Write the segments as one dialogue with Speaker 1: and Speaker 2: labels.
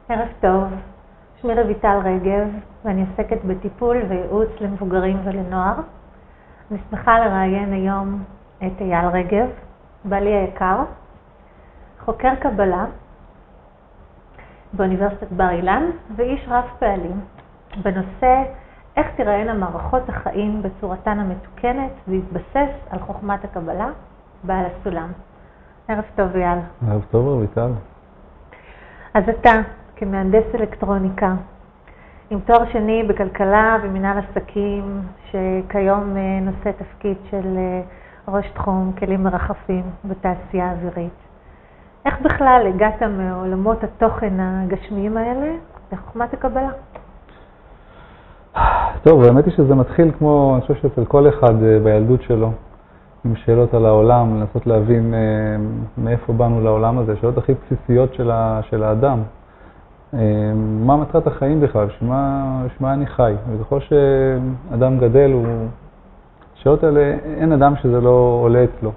Speaker 1: ערב טוב, שמי רויטל רגב ואני עוסקת בטיפול וייעוץ למבוגרים ולנוער. אני שמחה לראיין היום את אייל רגב, בעלי היקר, חוקר קבלה באוניברסיטת בר אילן ואיש רב פעלים בנושא איך תיראינה מערכות החיים בצורתן המתוקנת והתבסס על חוכמת הקבלה בעל הסולם. ערב טוב אייל.
Speaker 2: ערב טוב רויטל.
Speaker 1: אז אתה כמהנדס אלקטרוניקה, עם תואר שני בכלכלה ומנהל עסקים, שכיום נושא תפקיד של ראש תחום כלים מרחפים בתעשייה האווירית. איך בכלל הגעת מעולמות התוכן הגשמיים האלה לחוכמת הקבלה?
Speaker 2: טוב, האמת היא שזה מתחיל כמו, אני חושב שאצל כל אחד בילדות שלו, עם שאלות על העולם, לנסות להבין מאיפה באנו לעולם הזה, שאלות הכי בסיסיות של האדם. מה מטרת החיים בכלל, שמה אני חי. וככל שאדם גדל, שאלות האלה, אין אדם שזה לא עולה אצלו.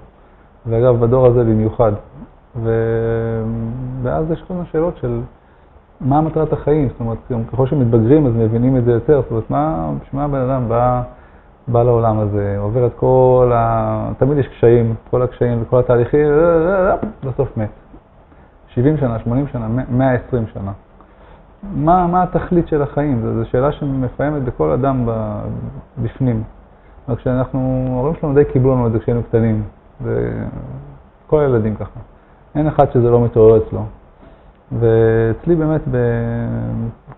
Speaker 2: ואגב, בדור הזה במיוחד. ואז יש כמה שאלות של מה מטרת החיים. זאת אומרת, ככל שמתבגרים אז מבינים את זה יותר. זאת אומרת, מה הבן אדם בא לעולם הזה, עובר את כל תמיד יש קשיים, כל הקשיים וכל התהליכים, בסוף מת. 70 שנה, 80 שנה, 120 שנה. מה התכלית של החיים? זו שאלה שמפעמת בכל אדם בפנים. רק כשאנחנו, ההורים שלנו די קיבלו לנו את זה כשהיינו קטנים. כל הילדים ככה. אין אחד שזה לא מתעורר אצלו. ואצלי באמת,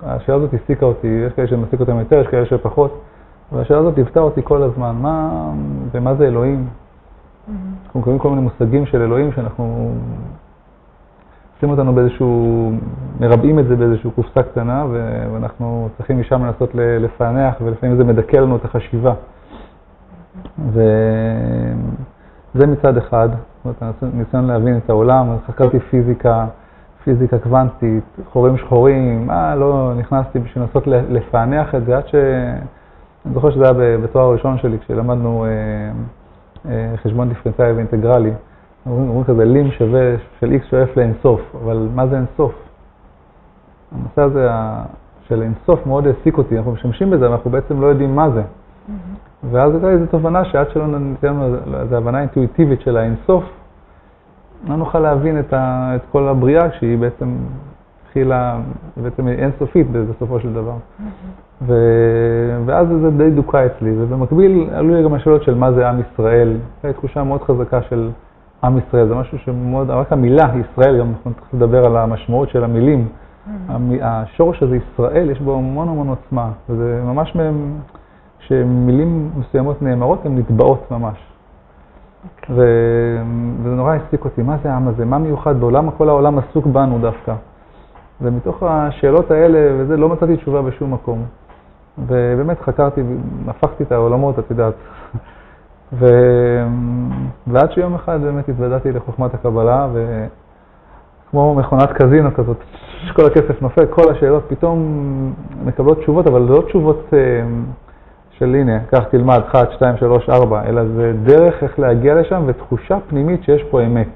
Speaker 2: השאלה הזאת הסיקה אותי, יש כאלה שמסיק אותם יותר, יש כאלה שפחות. והשאלה הזאת הבטא אותי כל הזמן, ומה זה אלוהים? אנחנו קוראים כל מיני מושגים של אלוהים שאנחנו עושים אותנו באיזשהו, מרבעים את זה באיזשהו קופסה קטנה, ואנחנו צריכים משם לנסות לפענח, ולפעמים זה מדכא לנו את החשיבה. וזה מצד אחד. זאת אומרת, ניסיון להבין את העולם, חקרתי פיזיקה קוונטית, חורים שחורים, לא נכנסתי בשביל לנסות לפענח את זה, עד אני זוכר שזה היה בתואר הראשון שלי, כשלמדנו חשבון דיפרנציאלי ואינטגרלי. אומרים כזה, לים שווה של x שואף לאינסוף, אבל מה זה אינסוף? הנושא הזה של אינסוף מאוד העסיק אותי, אנחנו משתמשים בזה, אבל אנחנו בעצם לא יודעים מה זה. ואז הייתה איזו תובנה שעד שלא ניתן לנו איזו הבנה אינטואיטיבית של האינסוף, לא נוכל להבין את כל הבריאה, שהיא בעצם התחילה, בעצם אינסופית בסופו של דבר. ואז זה די דוקה אצלי, ובמקביל עלו לי גם השאלות של מה זה עם ישראל. הייתה תחושה מאוד חזקה של עם ישראל, זה משהו שמאוד, רק המילה ישראל, גם אנחנו צריכים לדבר על המשמעות של המילים. השורש הזה ישראל, יש בו המון עוצמה, וזה ממש שמילים מסוימות נאמרות, הן נטבעות ממש. וזה נורא העסיק אותי, מה זה העם הזה? מה מיוחד בעולם? כל העולם עסוק בנו דווקא. ומתוך השאלות האלה, וזה לא מצאתי תשובה בשום מקום. ובאמת חקרתי, הפכתי את העולמות, את יודעת. ועד שיום אחד באמת התוודעתי לחוכמת הקבלה, וכמו מכונת קזינו כזאת, כל הכסף נופל, כל השאלות פתאום מקבלות תשובות, אבל לא תשובות של הנה, כך תלמד, 1, 2, 3, 4, אלא זה דרך איך להגיע לשם ותחושה פנימית שיש פה אמת.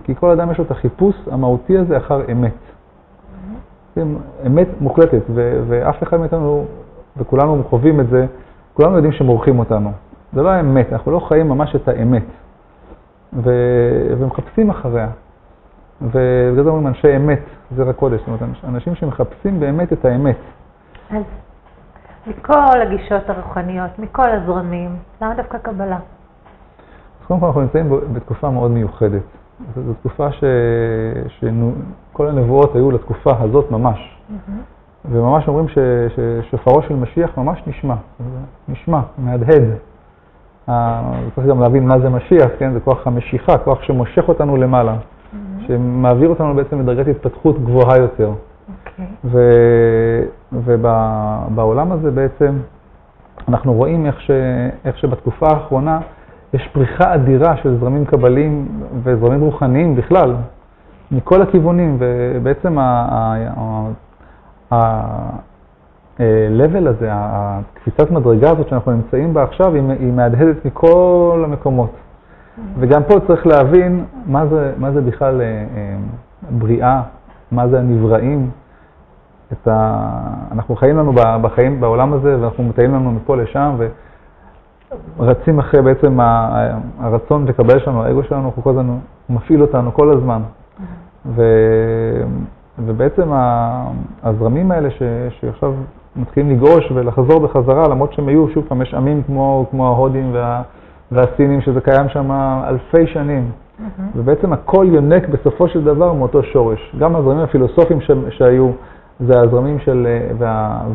Speaker 2: כי כל אדם יש לו את החיפוש המהותי הזה אחר אמת. אמת מוחלטת, ואף אחד מאיתנו, וכולנו חווים את זה, כולנו יודעים שמורחים אותנו. זה לא האמת, אנחנו לא חיים ממש את האמת. ומחפשים אחריה. ובגלל זה אומרים אנשי אמת, זה רק קודש. זאת אומרת, אנשים שמחפשים באמת את האמת.
Speaker 1: אז מכל הגישות הרוחניות, מכל הזרמים, למה דווקא קבלה?
Speaker 2: אז קודם כל אנחנו נמצאים בתקופה מאוד מיוחדת. זו תקופה שכל הנבואות היו לתקופה הזאת ממש. וממש אומרים ששופרו של משיח ממש נשמע, מהדהד. צריך גם להבין מה זה משיח, כן? זה כוח המשיכה, כוח שמושך אותנו למעלה, שמעביר אותנו בעצם לדרגת התפתחות גבוהה יותר. ובעולם הזה בעצם אנחנו רואים איך שבתקופה האחרונה יש פריחה אדירה של זרמים קבליים וזרמים רוחניים בכלל, מכל הכיוונים, ובעצם ה-level הזה, הקפיצת מדרגה הזאת שאנחנו נמצאים בה עכשיו, היא מהדהדת מכל המקומות. וגם פה צריך להבין מה זה בכלל בריאה, מה זה הנבראים. אנחנו חיים לנו בחיים בעולם הזה, ואנחנו מטעים לנו מפה לשם, ורצים אחרי בעצם הרצון לקבל שלנו, האגו שלנו, הוא כל הזמן מפעיל אותנו כל הזמן. ובעצם הזרמים האלה שעכשיו מתחילים לגרוש ולחזור בחזרה, למרות שהם היו שוב פעם משעמים כמו ההודים והסינים, שזה קיים שם אלפי שנים. ובעצם הכל יונק בסופו של דבר מאותו שורש. גם הזרמים הפילוסופיים שהיו, זה הזרמים של,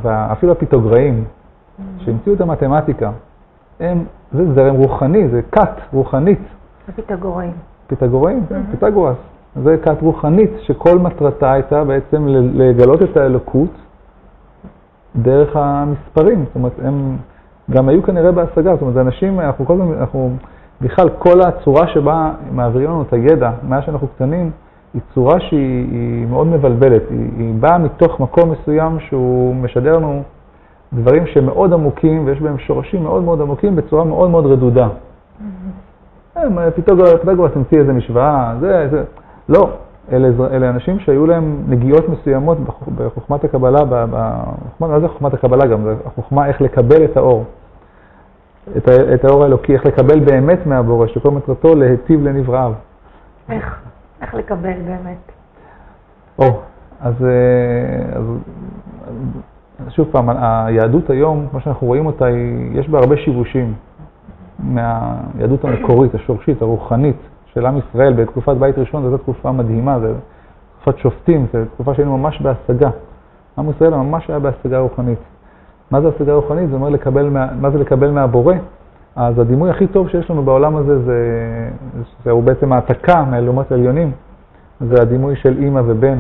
Speaker 2: ואפילו הפיתוגראים, שהמציאו את המתמטיקה. זה זרם רוחני, זה כת רוחנית.
Speaker 1: הפיתגוראים.
Speaker 2: פיתגוראים, פיתגורס. זה כת רוחנית שכל מטרתה הייתה בעצם לגלות את האלוקות דרך המספרים. זאת אומרת, הם גם היו כנראה בהשגה. זאת אומרת, אנשים, בכלל כל הצורה שבה מעבירים לנו את הידע, מאז שאנחנו קטנים, היא צורה שהיא מאוד מבלבלת. היא באה מתוך מקום מסוים שהוא משדר לנו דברים שמאוד עמוקים, ויש בהם שורשים מאוד מאוד עמוקים בצורה מאוד מאוד רדודה. פיתגורס המציא איזה משוואה, לא, אלה אנשים שהיו להם נגיעות מסוימות בחוכמת הקבלה, מה זה חוכמת הקבלה גם? זה החוכמה איך לקבל את האור, את האור האלוקי, איך לקבל באמת מהבורא, שכל מטרתו להיטיב לנבראיו.
Speaker 1: איך לקבל באמת?
Speaker 2: אז שוב פעם, היהדות היום, כמו שאנחנו רואים אותה, יש בה הרבה שיבושים מהיהדות המקורית, השורשית, הרוחנית של עם ישראל בתקופת בית ראשון. זו תקופה מדהימה, זו תקופת שופטים, זו תקופה שהיינו ממש בהשגה. עם ישראל ממש היה בהשגה רוחנית. מה זה השגה רוחנית? זה אומר מה זה לקבל מהבורא? אז הדימוי הכי טוב שיש לנו בעולם הזה הוא בעצם העתקה מהעולמות העליונים. זה הדימוי של אמא ובן,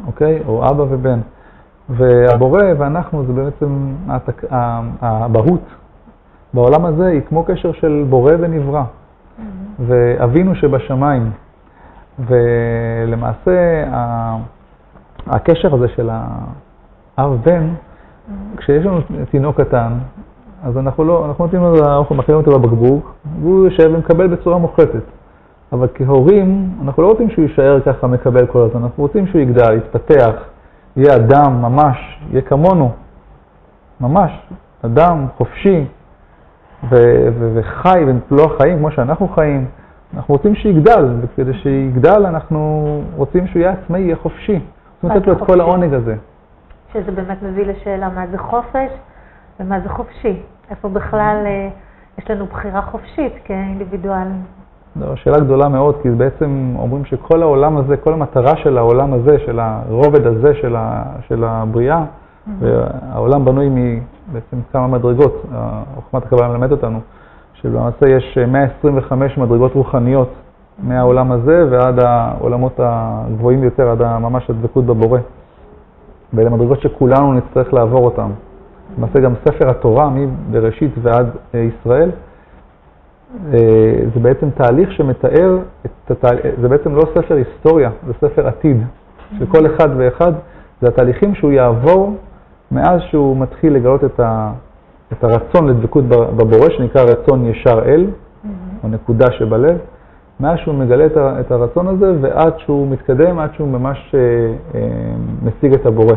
Speaker 2: אוקיי? או אבא ובן. והבורא ואנחנו זה בעצם האבהות בעולם הזה היא כמו קשר של בורא ונברא. ואבינו שבשמיים. ולמעשה הקשר הזה של האב בן, כשיש לנו תינוק קטן, אז אנחנו נותנים לו, אנחנו מכירים אותו בבקבוק, והוא יושב ומקבל בצורה מוחלטת. אבל כהורים, אנחנו לא רוצים שהוא יישאר ככה מקבל כל הזמן, אנחנו רוצים שהוא יגדל, יתפתח, יהיה אדם ממש, יהיה כמונו, ממש, אדם חופשי וחי, ולא חיים כמו שאנחנו חיים. אנחנו רוצים שיגדל, וכדי שיגדל אנחנו רוצים שהוא יהיה עצמאי, יהיה חופשי. רוצים לתת לו את כל העונג הזה.
Speaker 1: שזה באמת מביא לשאלה מה זה חופש ומה זה חופשי. איפה בכלל יש לנו בחירה חופשית כאינדיבידואלים?
Speaker 2: זו שאלה גדולה מאוד, כי בעצם אומרים שכל העולם הזה, כל המטרה של העולם הזה, של הרובד הזה של הבריאה, והעולם בנוי בעצם כמה מדרגות, חוכמת הקבלה מלמד אותנו, שבמעשה יש 125 מדרגות רוחניות מהעולם הזה ועד העולמות הגבוהים יותר, עד ממש הדבקות בבורא. ואלה מדרגות שכולנו נצטרך לעבור אותם. למעשה גם ספר התורה, מבראשית ועד ישראל, זה בעצם תהליך שמתאר, זה בעצם לא ספר היסטוריה, זה ספר עתיד, של כל אחד ואחד, זה התהליכים שהוא יעבור מאז שהוא מתחיל לגלות את הרצון לדבקות בבורא, שנקרא רצון ישר אל, או נקודה שבלב, מאז שהוא מגלה את הרצון הזה ועד שהוא מתקדם, עד שהוא ממש משיג את הבורא.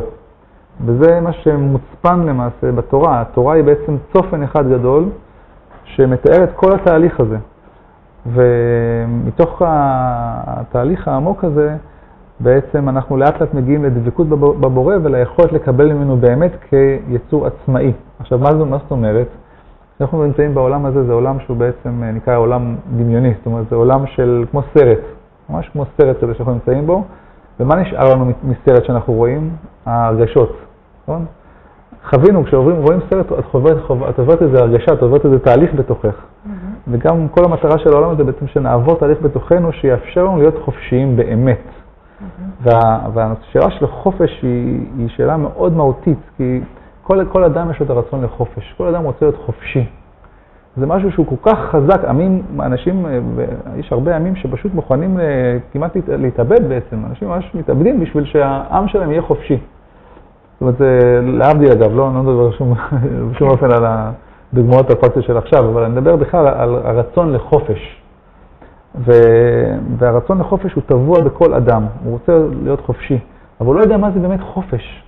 Speaker 2: וזה מה שמוצפן למעשה בתורה. התורה היא בעצם צופן אחד גדול שמתאר את כל התהליך הזה. ומתוך התהליך העמוק הזה, בעצם אנחנו לאט לאט מגיעים לדבקות בבורא וליכולת לקבל ממנו באמת כיצור עצמאי. עכשיו, מה זאת אומרת? אנחנו נמצאים בעולם הזה, זה עולם שהוא בעצם נקרא עולם דמיוני, זאת אומרת, זה עולם של כמו סרט, ממש כמו סרט כזה שאנחנו נמצאים בו. ומה נשאר לנו מסרט שאנחנו רואים? ההרגשות, נכון? חווינו, כשרואים סרט, את עוברת איזה הרגשה, את עוברת איזה תהליך בתוכך. וגם כל המטרה של העולם הזה בעצם שנעבור תהליך בתוכנו שיאפשר לנו להיות חופשיים באמת. והשאלה של חופש היא שאלה מאוד מהותית, כי כל אדם יש לו את הרצון לחופש, כל אדם רוצה להיות חופשי. זה משהו שהוא כל כך חזק, אנשים, יש הרבה עמים שפשוט מוכנים כמעט להתאבד בעצם, אנשים ממש מתאבדים בשביל שהעם שלהם יהיה חופשי. זאת אומרת, להבדיל אגב, לא נדבר בשום אופן על הדוגמאות הפרקטיות של עכשיו, אבל אני מדבר בכלל על הרצון לחופש. והרצון לחופש הוא טבוע בכל אדם, הוא רוצה להיות חופשי, אבל הוא לא יודע מה זה באמת חופש.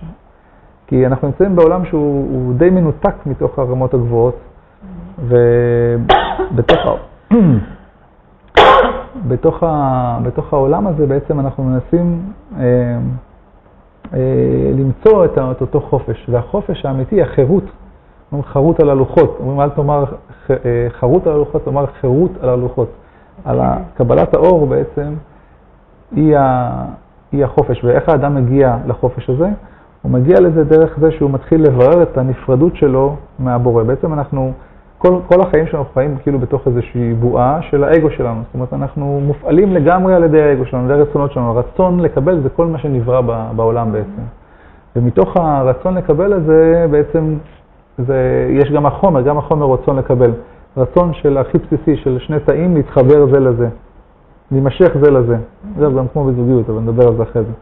Speaker 2: כי אנחנו נמצאים בעולם שהוא די מנותק מתוך הרמות הגבוהות, בתוך העולם הזה בעצם אנחנו מנסים למצוא את אותו חופש, והחופש האמיתי, החירות, חרות על הלוחות, אומרים אל תאמר חרות על הלוחות, תאמר חירות על הלוחות. על קבלת האור בעצם היא החופש, ואיך האדם מגיע לחופש הזה? הוא מגיע לזה דרך זה שהוא מתחיל לברר את הנפרדות שלו מהבורא. בעצם אנחנו, כל החיים שלנו חיים כאילו בתוך איזושהי בועה של האגו שלנו. זאת אומרת, אנחנו מופעלים לגמרי על ידי האגו שלנו, על ידי הרצונות שלנו. הרצון לקבל זה כל מה שנברא בעולם בעצם. ומתוך הרצון לקבל הזה בעצם יש גם החומר רצון לקבל. רצון של הכי בסיסי, של שני תאים להתחבר זה לזה, להימשך זה לזה. זה גם כמו בזוגיות, אבל נדבר על זה אחרי זה.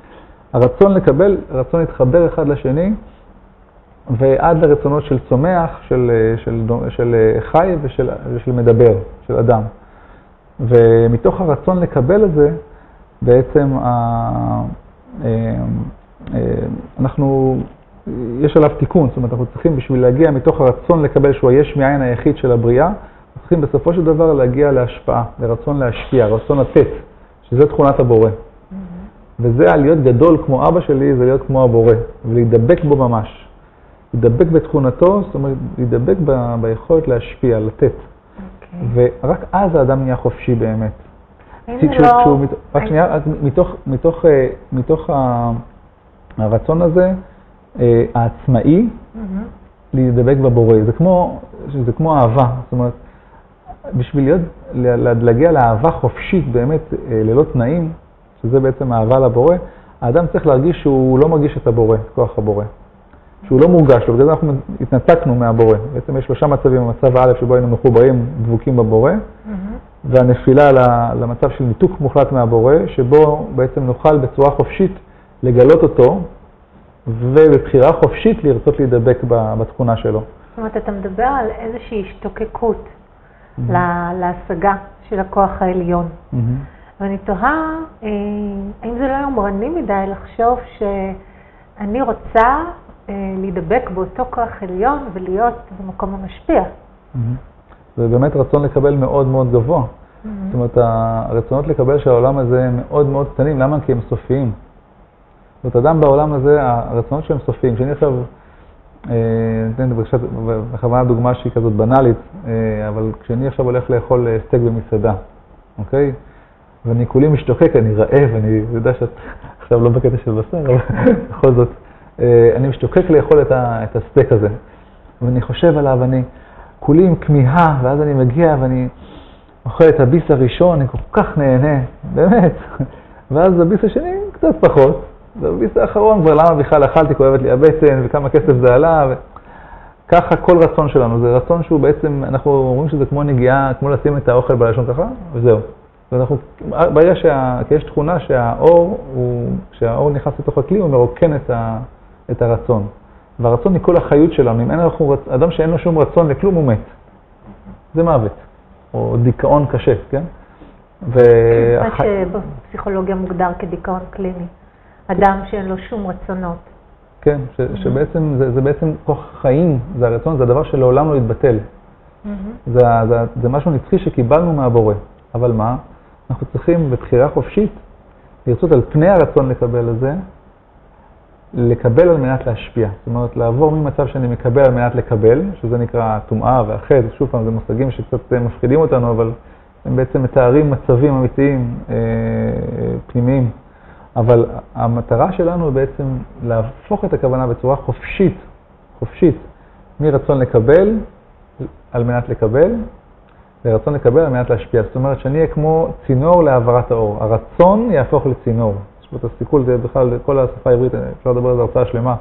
Speaker 2: הרצון לקבל, הרצון להתחבר אחד לשני, ועד לרצונות של צומח, של חי ושל מדבר, של אדם. ומתוך הרצון לקבל את זה, בעצם יש עליו תיקון, זאת אומרת, אנחנו צריכים בשביל להגיע מתוך הרצון לקבל שהוא היש מאין היחיד של הבריאה, אנחנו צריכים בסופו של דבר להגיע להשפעה, לרצון להשפיע, רצון לתת, שזה תכונת הבורא. וזה על להיות גדול כמו אבא שלי, זה להיות כמו הבורא, ולהידבק בו ממש. להידבק בתכונתו, זאת אומרת, להידבק ביכולת להשפיע, לתת. ורק אז האדם נהיה חופשי באמת. רק שנייה, מתוך הרצון הזה, העצמאי, להידבק בבורא. זה כמו אהבה. זאת אומרת, בשביל להגיע לאהבה חופשית באמת ללא תנאים, שזה בעצם אהבה לבורא, האדם צריך להרגיש שהוא לא מרגיש את הבורא, את כוח הבורא. שהוא לא מורגש לו, בגלל זה אנחנו התנתקנו מהבורא. בעצם יש 3 מצבים, המצב הא' שבו היינו מחוברים דבוקים בבורא, והנפילה למצב של ניתוק מוחלט מהבורא, שבו בעצם נוכל בצורה חופשית לגלות אותו, ובבחירה חופשית לרצות להידבק בתכונה שלו.
Speaker 1: זאת אומרת, אתה מדבר על איזושהי השתוקקות להשגה של הכוח העליון. ואני תוהה, האם זה לא יומרני מדי לחשוב שאני רוצה להידבק באותו כוח עליון ולהיות במקום המשפיע?
Speaker 2: זה באמת רצון לקבל מאוד מאוד גבוה. זאת אומרת, הרצונות לקבל של העולם הזה הם מאוד מאוד קטנים. למה? כי הם סופיים. זאת אומרת, אדם בעולם הזה, הרצונות שלהם סופיים. כשאני עכשיו, בכוונה דוגמה שהיא כזאת בנאלית, אבל כשאני עכשיו הולך לאכול סטייק במסעדה, אוקיי? ואני כולי משתוקק, אני רעב, אני יודע שאת עכשיו לא בקטע של בשר, אבל בכל זאת, אני משתוקק לאכול את הסטייק הזה. ואני חושב עליו, אני כולי עם כמיהה, ואז אני מגיע ואני אוכל את הביס הראשון, אני כל כך נהנה, באמת. ואז הביס השני קצת פחות, והביס האחרון כבר למה בכלל אכלתי, כואבת לי הבטן, וכמה כסף זה עלה, ככה כל רצון שלנו, זה רצון שהוא בעצם, אנחנו אומרים שזה כמו נגיעה, כמו לשים את האוכל בלשון ככה, וזהו. ואנחנו, ברגע שיש תכונה כשהאור נכנס לתוך הכלי, הוא מרוקן את הרצון. והרצון היא כל החיות שלנו. אם אין אדם שאין לו שום רצון לכלום, הוא מת. זה מוות. או דיכאון קשה, כן?
Speaker 1: מה שבפסיכולוגיה מוגדר כדיכאון קליני. אדם שאין לו שום רצונות.
Speaker 2: כן, שבעצם, זה בעצם כוח חיים, זה הרצון, זה הדבר שלעולם לא יתבטל. זה משהו נצחי שקיבלנו מהבורא. אבל מה? אנחנו צריכים בבחירה חופשית לרצות על פני הרצון לקבל לזה, לקבל על מנת להשפיע. זאת אומרת, לעבור ממצב שאני מקבל על מנת לקבל, שזה נקרא טומאה והחטא, שוב פעם, זה מושגים שקצת מפחידים אותנו, אבל הם בעצם מתארים מצבים אמיתיים, פנימיים. אבל המטרה שלנו היא בעצם להפוך את הכוונה בצורה חופשית, מרצון לקבל על מנת לקבל, לרצון לקבל על מנת להשפיע. זאת אומרת שאני אהיה כמו צינור להעברת האור. הרצון יהפוך לצינור. יש פה את הסיכול, זה בכלל, כל השפה העברית, אפשר לדבר על זה הרצאה שלמה,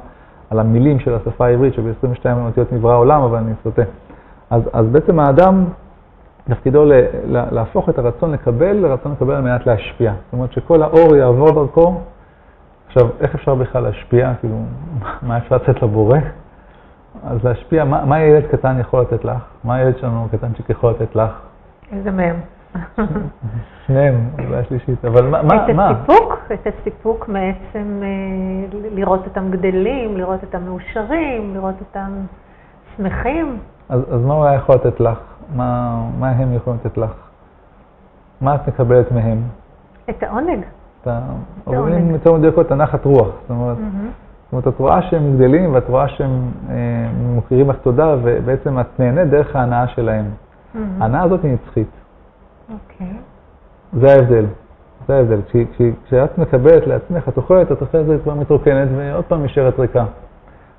Speaker 2: על המילים של השפה העברית, שב-22 אותיות נברא העולם, אבל אני סוטה. אז בעצם האדם, תפקידו להפוך את הרצון לקבל לרצון לקבל על מנת להשפיע. זאת אומרת שכל האור יעבור דרכו. עכשיו, איך אפשר בכלל להשפיע? כאילו, מה אפשר לתת לבורא? אז להשפיע, מה הילד קטן יכול לתת לך? מה הילד שלנו קטנצ'יק יכול לתת לך?
Speaker 1: איזה מהם?
Speaker 2: שניהם, זה השלישית. אבל מה?
Speaker 1: את הסיפוק בעצם לראות אותם גדלים, לראות אותם מאושרים, לראות אותם שמחים. אז
Speaker 2: מה הוא היה יכול לתת לך? מה הם יכולים לתת לך? מה את מקבלת מהם?
Speaker 1: את העונג.
Speaker 2: אומרים יותר מדויקות, הנחת רוח. זאת אומרת, את רואה שהם גדלים ואת רואה שהם מוכירים לך תודה, ובעצם את נהנית דרך ההנאה שלהם. ההנאה הזאת היא נצחית.
Speaker 1: אוקיי.
Speaker 2: זה ההבדל. זה ההבדל. כשאת מקבלת לעצמך, את אוכלת, את אחרי זה כבר מתרוקנת ועוד פעם נשארת ריקה.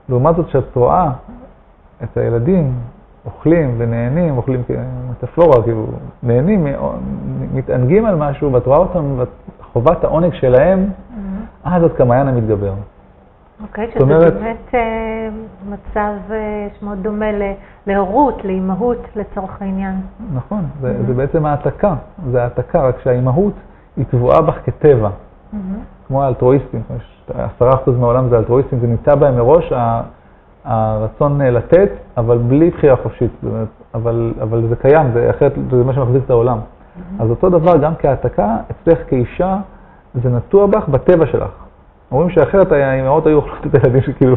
Speaker 2: לעומת זאת שאת רואה את הילדים אוכלים ונהנים, אוכלים מטאפורה, כאילו נהנים, מתענגים על משהו, ואת רואה אותם, חובת העונג שלהם, אז עד כמה העניין מתגבר.
Speaker 1: אוקיי, שזה באמת מצב שמאוד דומה להורות, לאימהות לצורך העניין.
Speaker 2: נכון, זה בעצם העתקה, זה העתקה, רק שהאימהות היא טבועה בך כטבע, כמו האלטרואיסטים, 10% מהעולם זה אלטרואיסטים, זה נמצא בהם מראש הרצון לתת, אבל בלי בחירה חופשית, אבל זה קיים, אחרת זה מה שמחזיק את העולם. אז אותו דבר גם כהעתקה, אצלך כאישה, זה נטוע בך בטבע שלך. אומרים שאחרת האימהות היו אוכלות את הילדים שכאילו,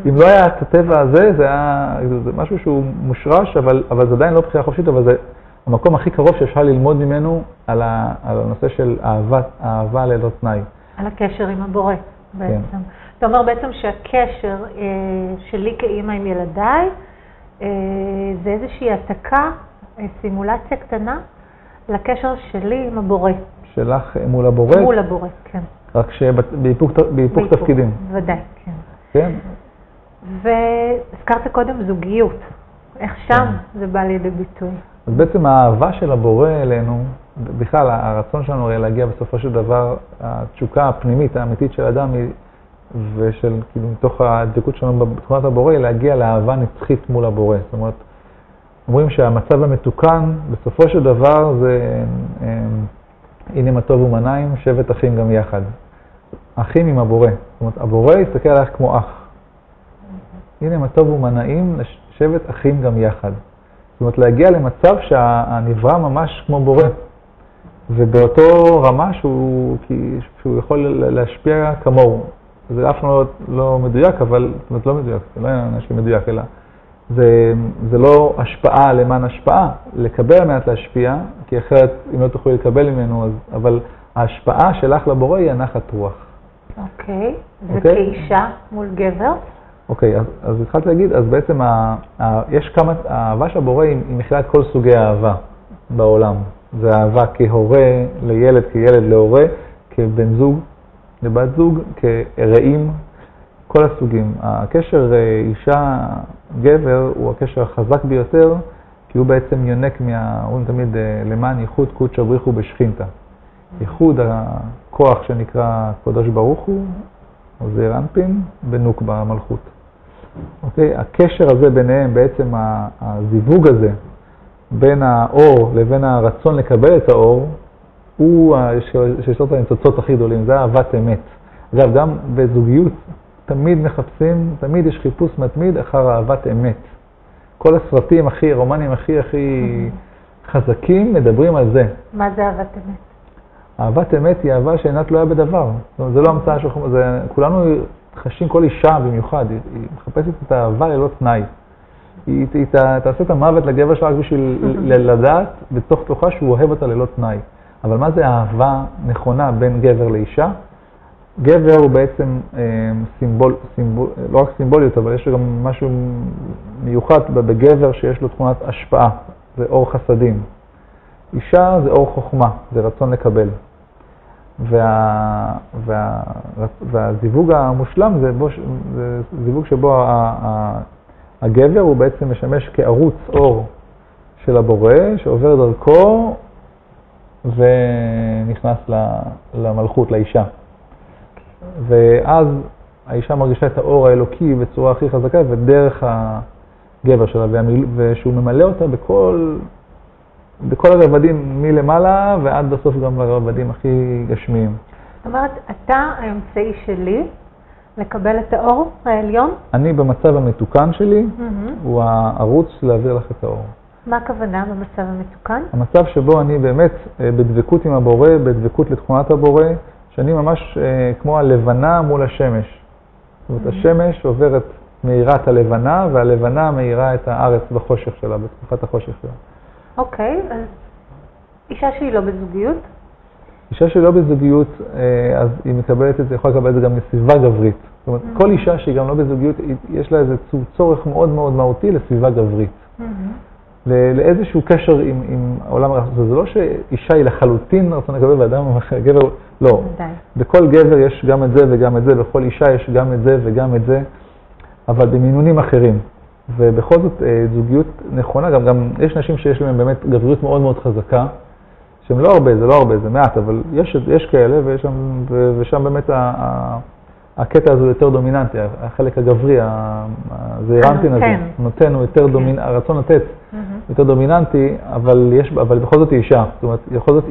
Speaker 2: אם לא היה את הטבע הזה, זה משהו שהוא מושרש, אבל זה עדיין לא בחירה חופשית, אבל זה המקום הכי קרוב שאפשר ללמוד ממנו על הנושא של אהבה ללא תנאי.
Speaker 1: על הקשר עם הבורא בעצם. אתה אומר בעצם שהקשר שלי כאימא עם ילדיי, זה איזושהי העתקה, סימולציה קטנה, לקשר שלי עם הבורא.
Speaker 2: שלך מול הבורא?
Speaker 1: מול הבורא, כן.
Speaker 2: רק שבהיפוך תפקידים.
Speaker 1: ודאי, כן.
Speaker 2: כן.
Speaker 1: והזכרת קודם זוגיות. איך שם זה בא לידי ביטוי?
Speaker 2: אז בעצם האהבה של הבורא אלינו, בכלל הרצון שלנו הרי להגיע בסופו של דבר, התשוקה הפנימית, האמיתית של אדם, ושל, כאילו, מתוך הדבקות שלנו בתכונת הבורא, להגיע לאהבה נצחית מול הבורא. זאת אומרת, אומרים שהמצב המתוקן, בסופו של דבר זה, הנה מה טוב ומנעים, שבט אחים גם יחד. אחים עם הבורא. זאת אומרת, הבורא יסתכל עליך כמו אח. הנה מה טוב ומנעים, שבט אחים גם יחד. זאת אומרת, להגיע למצב שהנברא ממש כמו בורא. ובאותו רמה שהוא יכול להשפיע כמוהו. זה אף לא מדויק, אבל, זאת אומרת, לא מדויק, זה לא אנשים מדויק, אלא זה לא השפעה למען השפעה, לקבל על מנת להשפיע, כי אחרת אם לא תוכלי לקבל ממנו, אבל ההשפעה שלך לבורא היא הנחת רוח.
Speaker 1: אוקיי, זה כאישה מול גבר?
Speaker 2: אוקיי, אז התחלתי להגיד, אז בעצם יש כמה, האהבה של הבורא היא מכילה את כל סוגי האהבה בעולם. זה אהבה כהורה לילד, כילד להורה, כבן זוג לבת זוג, כרעים, כל הסוגים. הקשר אישה גבר הוא הקשר החזק ביותר, כי הוא בעצם יונק אומרים תמיד למען ייחוד קודשא בריחו בשכינתא. ייחוד הכוח שנקרא קדוש ברוך הוא, או זעיר אנפין, בנוק במלכות. אוקיי? הקשר הזה ביניהם, בעצם הזיווג הזה, בין האור לבין הרצון לקבל את האור, הוא שיש לו את הניצוצות הכי גדולים, זה אהבת אמת. אגב, גם בזוגיות תמיד מחפשים, תמיד יש חיפוש מתמיד אחר אהבת אמת. כל הסרטים הרומנים הכי חזקים מדברים על זה.
Speaker 1: מה זה אהבת אמת?
Speaker 2: אהבת אמת היא אהבה שאינה תלויה בדבר. זאת אומרת, זה לא המצאה שלכם, כולנו חשים, כל אישה במיוחד, היא מחפשת את האהבה ללא תנאי. היא תעשה את המוות לגבר שלה רק בשביל לדעת בתוך תוכה שהוא אוהב אותה ללא תנאי. אבל מה זה אהבה נכונה בין גבר לאישה? גבר הוא בעצם לא רק סימבוליות, אבל יש גם משהו מיוחד בגבר שיש לו תכונת השפעה, זה אור חסדים. אישה זה אור חוכמה, זה רצון לקבל. והזיווג המושלם זה זיווג שבו הגבר הוא בעצם משמש כערוץ אור של הבורא, שעובר דרכו ונכנס למלכות, לאישה. ואז האישה מרגישה את האור האלוקי בצורה הכי חזקה, ודרך הגבר שלה, ושהוא ממלא אותה בכל הרבדים מלמעלה, ועד בסוף גם לרבדים הכי גשמיים.
Speaker 1: זאת אומרת, אתה האמצעי שלי לקבל את האור העליון?
Speaker 2: אני במצב המתוקן שלי, הוא הערוץ להעביר לך את האור.
Speaker 1: מה הכוונה במצב המתוקן?
Speaker 2: המצב שבו אני באמת בדבקות עם הבורא, בדבקות לתכונת הבורא, שאני ממש כמו הלבנה מול השמש. זאת אומרת, השמש עוברת מאירת הלבנה, והלבנה מאירה את הארץ בחושך שלה, בתקופת החושך שלה.
Speaker 1: אוקיי, אז אישה שהיא לא בזוגיות?
Speaker 2: אישה שהיא לא בזוגיות, אז היא מקבלת את זה, יכולה לקבל את זה גם מסביבה גברית. זאת אומרת, כל אישה שהיא גם לא בזוגיות, יש לה איזה צורך מאוד מאוד מהותי לסביבה גברית. לאיזשהו קשר עם העולם הרחב. זה לא שאישה היא לחלוטין רצון לקבל ואדם גבר, לא. בכל גבר יש גם את זה וגם את זה, בכל אישה יש גם את זה וגם את זה, אבל במינונים אחרים. ובכל זאת זוגיות נכונה, גם יש נשים שיש להם באמת גבריות מאוד מאוד חזקה, שהם לא הרבה, זה לא הרבה, זה מעט, אבל יש כאלה, ושם באמת הקטע הזה הוא יותר דומיננטי, החלק הגברי, הזעירנטין הזה, נותן הוא יותר דומיננטי, הרצון לתת יותר דומיננטי, אבל בכל זאת היא אישה, זאת אומרת, בכל זאת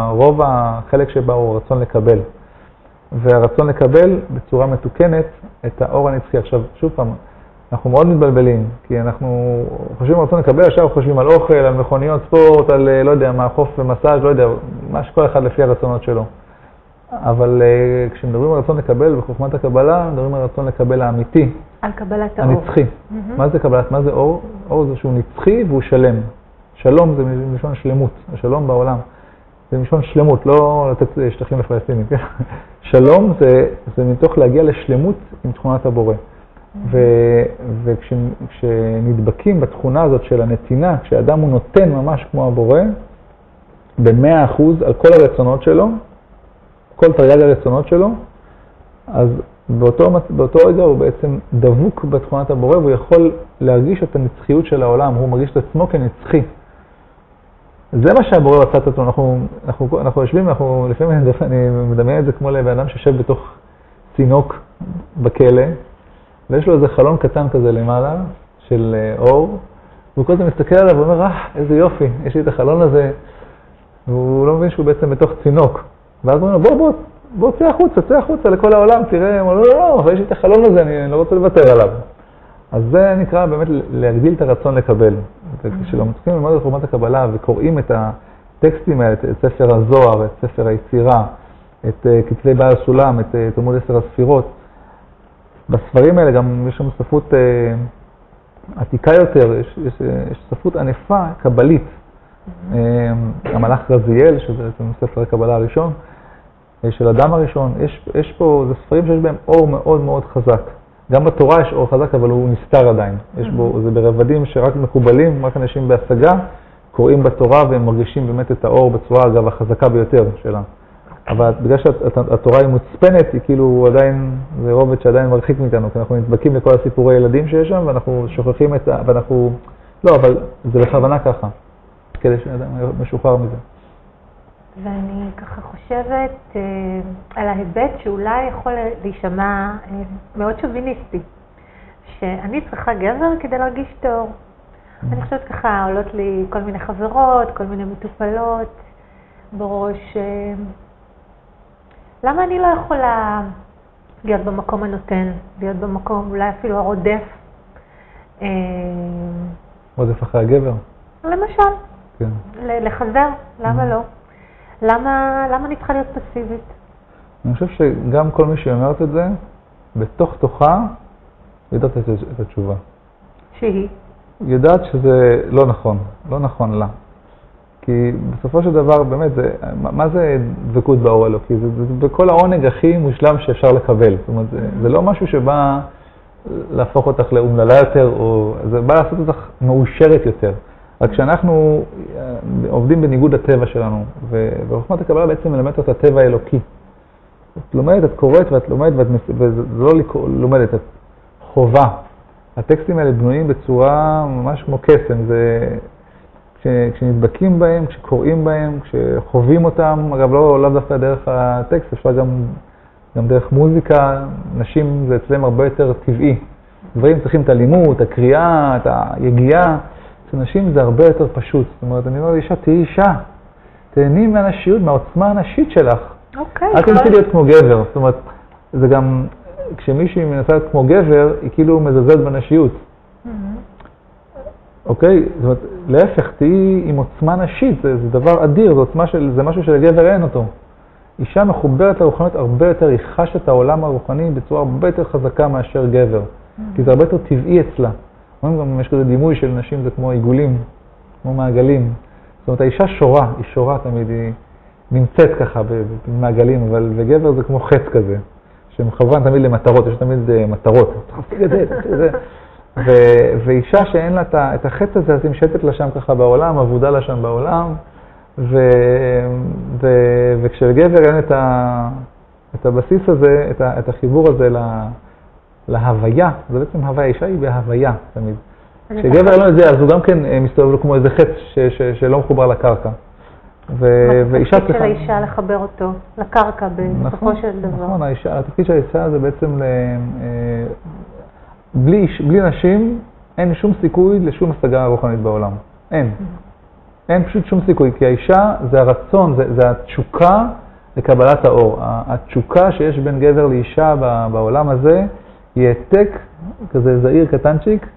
Speaker 2: רוב החלק שבה הוא רצון לקבל, והרצון לקבל בצורה מתוקנת את האור הנצחי. עכשיו, שוב פעם, אנחנו מאוד מתבלבלים, כי אנחנו חושבים רצון לקבל, עכשיו חושבים על אוכל, על מכוניות ספורט, על לא יודע, מאכוף ומסאז', לא יודע, מה שכל אחד לפי הרצונות שלו. אבל כשמדברים על רצון לקבל בחוכמת הקבלה, מדברים על רצון לקבל האמיתי.
Speaker 1: על קבלת האור.
Speaker 2: הנצחי. מה זה קבלת? מה זה אור? אור זה שהוא נצחי והוא שלם. שלום זה מלשון שלמות, השלום בעולם. זה מלשון שלמות, לא לתת שטחים לפלסטינים. שלום זה מתוך להגיע לשלמות עם תכונת הבורא. וכשנדבקים בתכונה הזאת של הנתינה, כשאדם הוא נותן ממש כמו הבורא, ב100% על כל הרצונות שלו, כל תרי"ג הרצונות שלו, אז באותו רגע הוא בעצם דבוק בתכונת הבורא, והוא יכול להרגיש את הנצחיות של העולם, הוא מרגיש את עצמו כנצחי. זה מה שהבורא רצה את עצמו, אנחנו יושבים, לפעמים אני מדמיין את זה כמו לבן אדם שיושב בתוך צינוק בכלא, ויש לו איזה חלון קטן כזה למעלה של אור, והוא כל הזמן מסתכל עליו ואומר, איזה יופי, יש לי את החלון הזה, והוא לא מבין שהוא בעצם בתוך צינוק. ואז הוא אומר, בוא, צא החוצה לכל העולם, תראה, הוא אומר, לא, אבל יש לי את החלון הזה, אני לא רוצה לוותר עליו. אז זה נקרא באמת להגדיל את הרצון לקבל. כשלא מתחילים ללמוד את חוכמת הקבלה וקוראים את הטקסטים האלה, את ספר הזוהר, את ספר היצירה, את כתבי בעל הסולם, את תלמוד 10 הספירות, בספרים האלה גם יש שם ספרות עתיקה יותר, יש ספרות ענפה, קבלית. המלאך רזיאל, שזה ספר הקבלה הראשון, של אדם הראשון, יש פה, זה ספרים שיש בהם אור מאוד מאוד חזק. גם בתורה יש אור חזק, אבל הוא נסתר עדיין. יש בו, זה ברבדים שרק מקובלים, רק אנשים בהשגה, קוראים בתורה והם מרגישים באמת את האור בצורה, אגב, החזקה ביותר שלה. אבל בגלל שהתורה היא מוצפנת, היא כאילו עדיין, זה רובד שעדיין מרחיק מאיתנו, כי אנחנו נדבקים לכל הסיפורי ילדים שיש שם, ואנחנו שוכחים את ואנחנו, לא, אבל זה בכוונה ככה, כדי שאדם משוחרר מזה.
Speaker 1: ואני ככה חושבת על ההיבט שאולי יכול להישמע מאוד שוביניסטי, שאני צריכה גבר כדי להרגיש טוב. אני חושבת ככה, עולות לי כל מיני חברות, כל מיני מטופלות בראש, למה אני לא יכולה להיות במקום הנותן, להיות במקום אולי אפילו הרודף?
Speaker 2: רודף אחרי הגבר?
Speaker 1: למשל,
Speaker 2: כן.
Speaker 1: לחזר, למה לא? למה אני צריכה להיות פסיבית?
Speaker 2: אני חושב שגם כל מי שאומרת את זה, בתוך תוכה, יודעת את התשובה.
Speaker 1: שהיא?
Speaker 2: יודעת שזה לא נכון לה. כי בסופו של דבר, באמת, מה זה דבקות באור אלוקי? זה בכל העונג הכי מושלם שאפשר לקבל. זאת אומרת, זה לא משהו שבא להפוך אותך לאומללה יותר, או זה בא לעשות אותך מאושרת יותר. רק שאנחנו עובדים בניגוד הטבע שלנו, וחוכמת הקבלה בעצם מלמדת את הטבע האלוקי. את לומדת, את קוראת ואת לומדת, וזה לא לומדת, את חובה. הטקסטים האלה בנויים בצורה ממש כמו קסם. זה כשנדבקים בהם, כשקוראים בהם, כשחווים אותם, אגב לא דווקא דרך הטקסט, אפשר גם דרך מוזיקה, נשים זה אצלם הרבה יותר טבעי. דברים צריכים את הלימוד, את הקריאה, את היגיעה. אצל נשים זה הרבה יותר פשוט. זאת אומרת, אני אומר לאישה, תהי אישה, תהני מהנשיות, מהעוצמה הנשית שלך.
Speaker 1: אוקיי.
Speaker 2: אל תנסי להיות כמו גבר. זאת אומרת, זה גם, כשמישהי מנסה להיות כמו גבר, היא כאילו מזלזלת בנשיות. אוקיי? זאת אומרת, להפך, תהי עם עוצמה נשית, זה דבר אדיר, זה משהו שלגבר אין אותו. אישה מחוברת לרוחניות הרבה יותר, היא חשת את העולם הרוחני בצורה הרבה יותר חזקה מאשר גבר. כי זה הרבה יותר טבעי אצלה. גם יש כזה דימוי של נשים, זה כמו עיגולים, כמו מעגלים. זאת אומרת, האישה שורה, היא שורה תמיד, היא נמצאת ככה במעגלים, אבל וגבר זה כמו חץ כזה, שמכוון תמיד למטרות, יש תמיד מטרות. תחפי את זה. ואישה שאין לה את החץ הזה, אז היא משתת לה שם ככה בעולם, עבודה לה שם בעולם, וכשגבר אין את הבסיס הזה, את החיבור הזה להוויה, זה בעצם הוויה, אישה היא בהוויה תמיד. כשגבר אין לו את זה, אז הוא גם כן מסתובב לו כמו איזה חץ שלא מחובר לקרקע.
Speaker 1: ואישה צריכה... התפקיד של האישה לחבר אותו לקרקע בסופו של דבר.
Speaker 2: נכון, התפקיד של האישה זה בעצם בלי נשים אין שום סיכוי לשום השגה רוחנית בעולם. אין פשוט שום סיכוי, כי האישה זה הרצון, זה התשוקה לקבלת האור. התשוקה שיש בין גבר לאישה בעולם הזה היא העתק כזה זעיר קטנצ'יק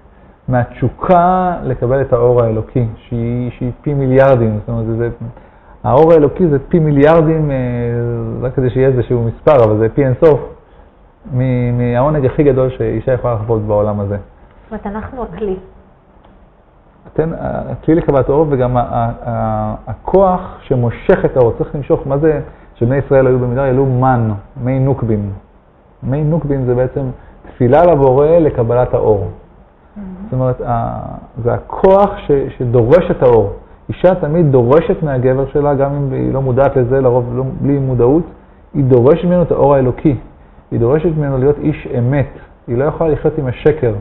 Speaker 2: מהתשוקה לקבל את האור האלוקי, שהיא פי מיליארדים. זאת אומרת, האור האלוקי זה פי מיליארדים, רק כדי שיהיה איזשהו מספר, אבל זה פי אינסוף. מהעונג הכי גדול שאישה יכולה לחוות בעולם הזה.
Speaker 1: זאת אומרת, אנחנו הכלי.
Speaker 2: הכלי לקבלת האור, וגם הכוח שמושך את האור, צריך למשוך. מה זה שבני ישראל היו במדבר? העלו מן, מי נוקבים. מי נוקבים זה בעצם תפילה לבורא לקבלת האור. זאת אומרת, זה הכוח שדורש את האור. אישה תמיד דורשת מהגבר שלה, גם אם היא לא מודעת לזה, לרוב בלי מודעות, היא דורשת ממנו את האור האלוקי. היא דורשת ממנו להיות איש אמת. היא לא יכולה לחיות עם השקר.